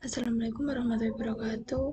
Assalamualaikum warahmatullahi wabarakatuh.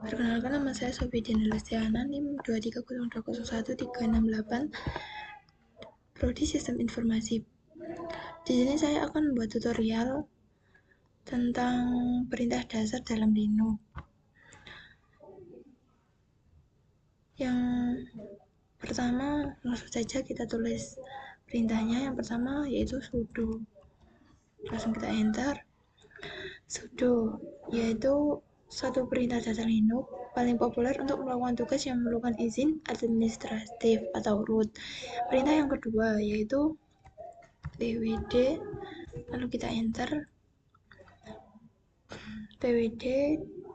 Perkenalkan, nama saya Sofidiana Lestiana, NIM 230201368, Prodi Sistem Informasi. Di sini saya akan membuat tutorial tentang perintah dasar dalam Linux. Yang pertama, langsung saja kita tulis perintahnya. Yang pertama yaitu sudo. Langsung kita enter. Sudo yaitu satu perintah dasar Linux paling populer untuk melakukan tugas yang memerlukan izin administratif atau root. Perintah yang kedua yaitu pwd, lalu kita enter. pwd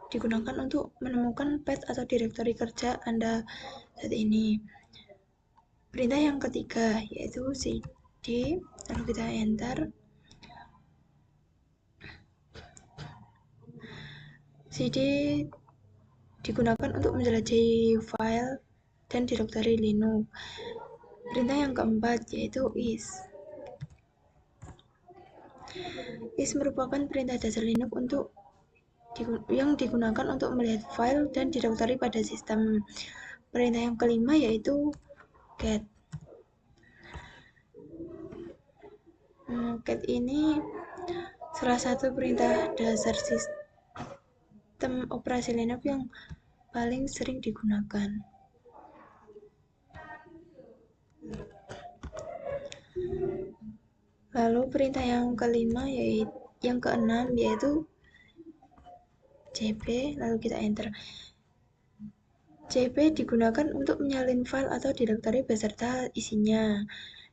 digunakan untuk menemukan path atau direktori kerja Anda saat ini. Perintah yang ketiga yaitu cd, lalu kita enter. cd digunakan untuk menjelajahi file dan direktori Linux. Perintah yang keempat yaitu is. Is merupakan perintah dasar Linux yang digunakan untuk melihat file dan direktori pada sistem. Perintah yang kelima yaitu cat. Cat ini salah satu perintah dasar sistem operasi Linux yang paling sering digunakan. Lalu perintah yang keenam yaitu cp, lalu kita enter. cp digunakan untuk menyalin file atau direktori beserta isinya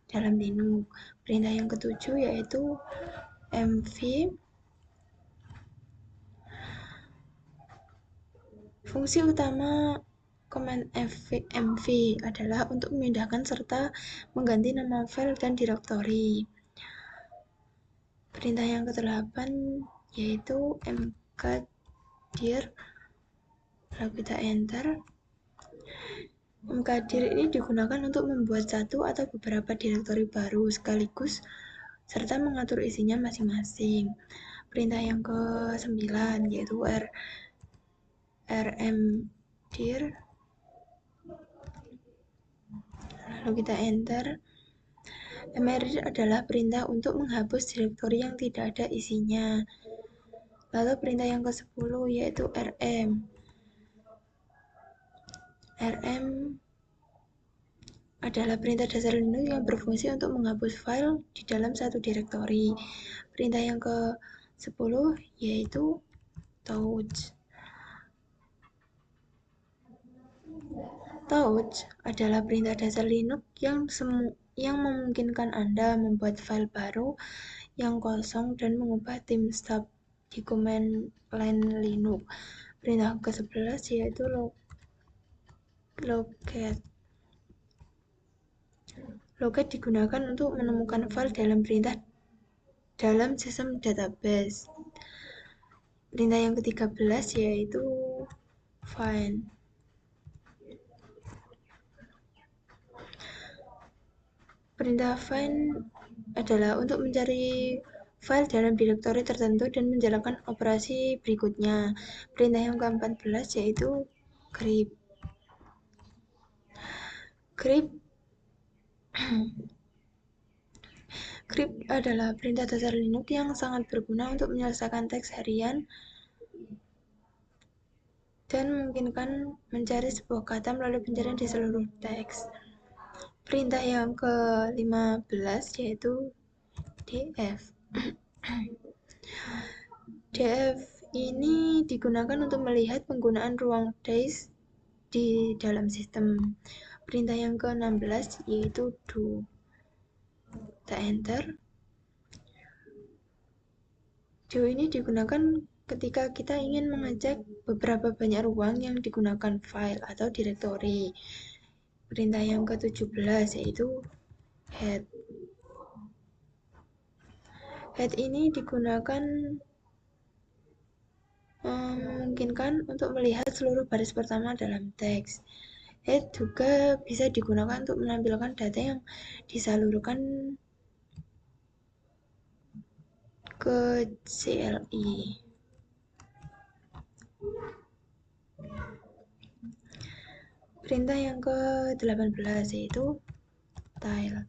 dalam Linux. Perintah yang ketujuh yaitu mv. Fungsi utama command mv adalah untuk memindahkan serta mengganti nama file dan direktori. Perintah yang ke-8 yaitu mkdir, lalu kita enter. Mkdir ini digunakan untuk membuat satu atau beberapa direktori baru sekaligus serta mengatur isinya masing-masing. Perintah yang ke-9 yaitu rmdir, lalu kita enter. Mrdir adalah perintah untuk menghapus direktori yang tidak ada isinya. Lalu perintah yang ke-10 yaitu rm. rm adalah perintah dasar Linux yang berfungsi untuk menghapus file di dalam satu direktori. Perintah yang ke-10 yaitu touch. Touch adalah perintah dasar Linux yang memungkinkan Anda membuat file baru yang kosong dan mengubah timestamp di command line Linux. Perintah ke-11 yaitu locate. Locate digunakan untuk menemukan file dalam sistem database. Perintah yang ke-13 yaitu find. Perintah find adalah untuk mencari file dalam direktori tertentu dan menjalankan operasi berikutnya. Perintah yang ke-14 yaitu grep. Grep adalah perintah dasar Linux yang sangat berguna untuk menyelesaikan teks harian dan memungkinkan mencari sebuah kata melalui pencarian di seluruh teks. Perintah yang ke-15 yaitu df. df ini digunakan untuk melihat penggunaan ruang disk di dalam sistem. Perintah yang ke-16 yaitu do. Kita enter. Do ini digunakan ketika kita ingin mengecek beberapa banyak ruang yang digunakan file atau direktori. Perintah yang ke-17 yaitu head. Head ini digunakan memungkinkan untuk melihat seluruh baris pertama dalam teks. Head juga bisa digunakan untuk menampilkan data yang disalurkan ke CLI. Perintah yang ke-18 yaitu tile.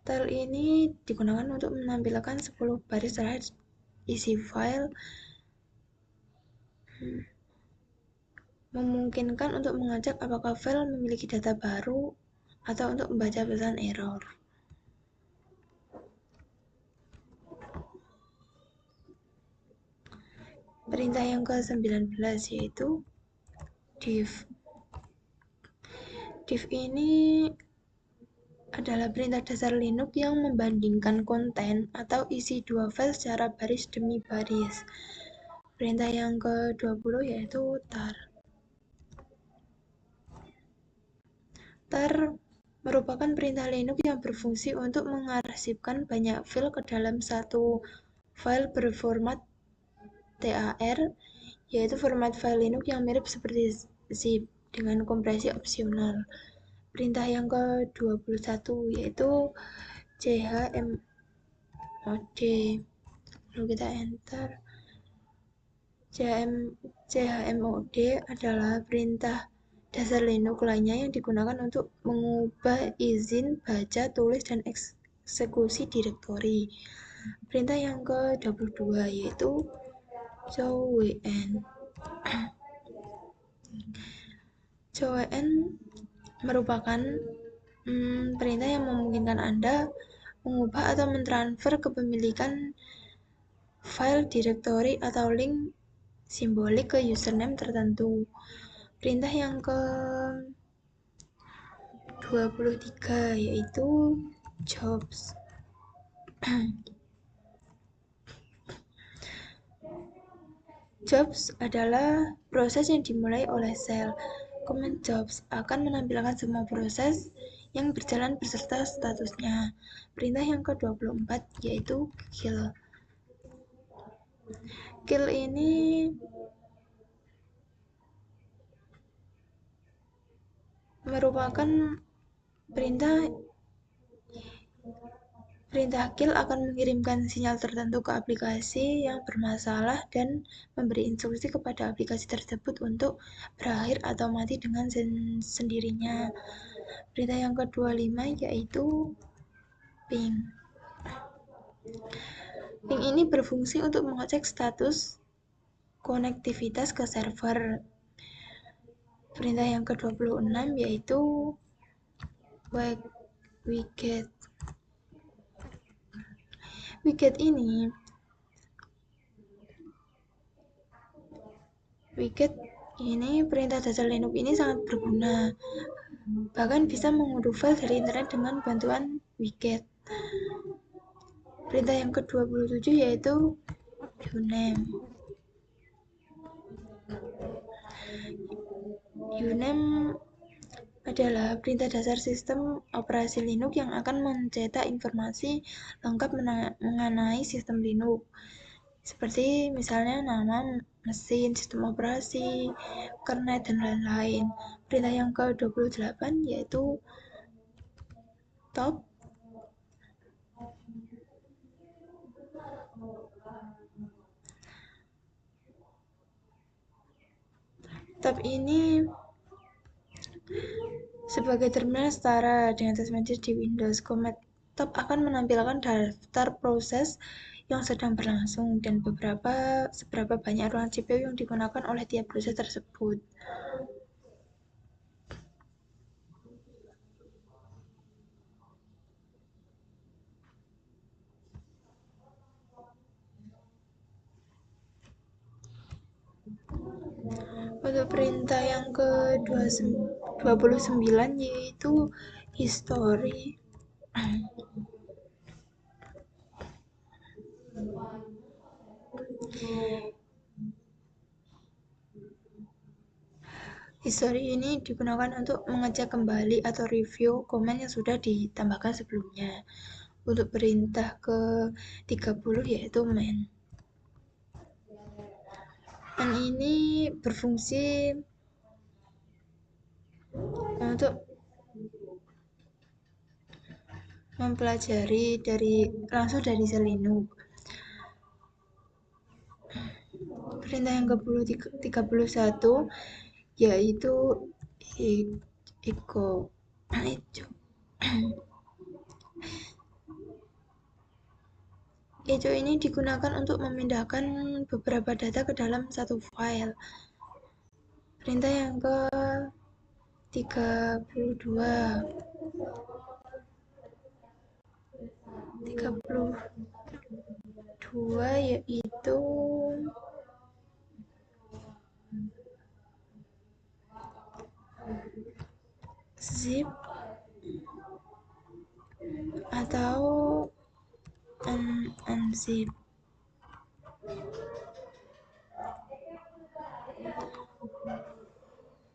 Tile ini digunakan untuk menampilkan 10 baris terakhir isi file, memungkinkan untuk mengecek apakah file memiliki data baru atau untuk membaca pesan error. Perintah yang ke-19 yaitu div. Div ini adalah perintah dasar Linux yang membandingkan konten atau isi dua file secara baris demi baris. Perintah yang ke-20 yaitu tar. Tar merupakan perintah Linux yang berfungsi untuk mengarsipkan banyak file ke dalam satu file berformat TAR, yaitu format file Linux yang mirip seperti zip dengan kompresi opsional. Perintah yang ke-21 yaitu chmod. Lalu kita enter. chmod adalah perintah dasar Linux lainnya yang digunakan untuk mengubah izin baca, tulis, dan eksekusi direktori. Perintah yang ke-22 yaitu cwn. cwn merupakan perintah yang memungkinkan Anda mengubah atau mentransfer kepemilikan file, direktori, atau link simbolik ke username tertentu. Perintah yang ke-23 yaitu jobs. Jobs adalah proses yang dimulai oleh shell. Command jobs akan menampilkan semua proses yang berjalan beserta statusnya. Perintah yang ke-24 yaitu kill. Kill ini merupakan perintah kill akan mengirimkan sinyal tertentu ke aplikasi yang bermasalah dan memberi instruksi kepada aplikasi tersebut untuk berakhir atau mati dengan sendirinya. Perintah yang ke-25 yaitu ping. Ping ini berfungsi untuk mengecek status konektivitas ke server. Perintah yang ke-26 yaitu wget. Wget ini perintah dasar Linux ini sangat berguna. Bahkan bisa mengunduh file dari internet dengan bantuan wget. Perintah yang ke-27 yaitu uname. Uname adalah perintah dasar sistem operasi Linux yang akan mencetak informasi lengkap mengenai sistem Linux, seperti misalnya nama mesin, sistem operasi, kernel, dan lain-lain. Perintah yang ke-28 yaitu top. Top ini sebagai terminal setara dengan taskmanager di Windows. Command top akan menampilkan daftar proses yang sedang berlangsung dan seberapa banyak ruang CPU yang digunakan oleh tiap proses tersebut. Untuk perintah yang ke-29 yaitu history. History ini digunakan untuk mengecek kembali atau review komen yang sudah ditambahkan sebelumnya. Untuk perintah ke-30 yaitu man. Man ini berfungsi untuk mempelajari langsung dari shell Linux. Perintah yang ke-31 yaitu echo. Echo ini digunakan untuk memindahkan beberapa data ke dalam satu file. Perintah yang ke-32 yaitu zip atau unzip.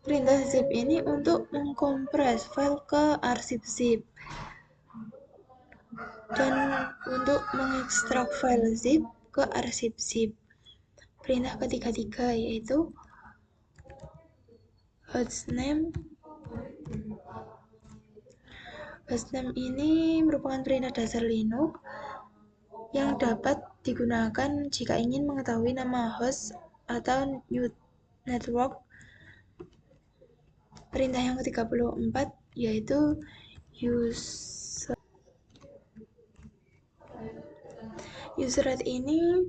Perintah zip ini untuk mengkompres file ke arsip zip dan untuk mengekstrak file zip ke arsip zip. Perintah ke-33 yaitu hostname. Hostname ini merupakan perintah dasar Linux yang dapat digunakan jika ingin mengetahui nama host atau network. Perintah yang ke-34 yaitu useRed ini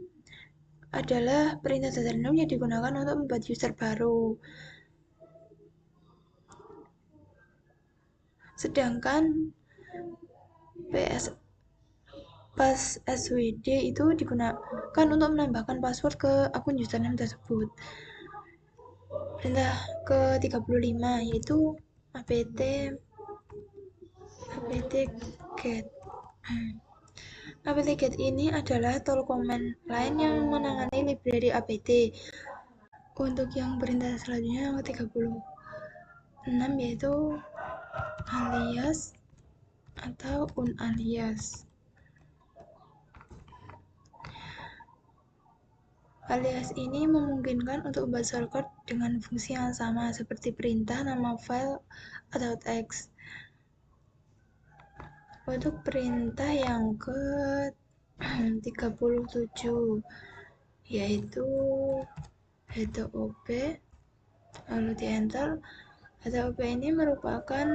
adalah perintah dasar Linux yang digunakan untuk membuat user baru. Sedangkan passwd itu digunakan untuk menambahkan password ke akun username tersebut. Perintah ke-35 yaitu apt-get. apt-get ini adalah tool command line yang menangani library apt. Untuk yang perintah selanjutnya yang ke-36 yaitu alias atau unalias. Alias ini memungkinkan untuk membuat shortcut dengan fungsi yang sama seperti perintah, nama file, atau teks. Untuk perintah yang ke-37 yaitu htop lalu di enter. htop ini merupakan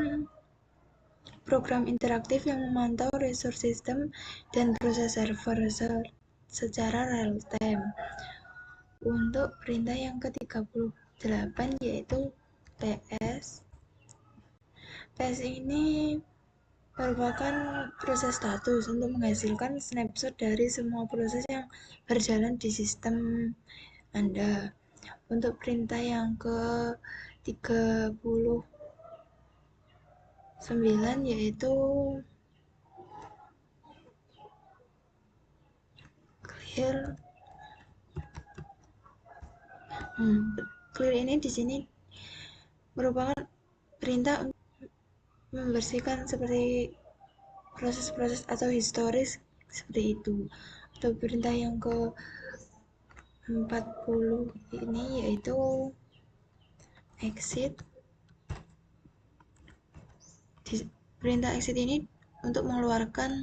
program interaktif yang memantau resource system dan proses server secara real time. Untuk perintah yang ke-38 yaitu ps. ps ini merupakan proses status untuk menghasilkan snapshot dari semua proses yang berjalan di sistem Anda. Untuk perintah yang ke-39 yaitu clear. Clear ini di sini merupakan perintah untuk membersihkan seperti proses-proses atau historis seperti itu. Untuk perintah yang ke-40 ini yaitu exit. Perintah exit ini untuk mengeluarkan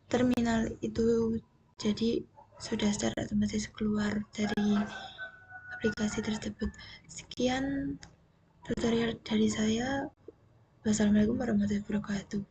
terminal itu, jadi sudah secara otomatis keluar dari aplikasi tersebut. Sekian tutorial dari saya. Wassalamualaikum warahmatullahi wabarakatuh.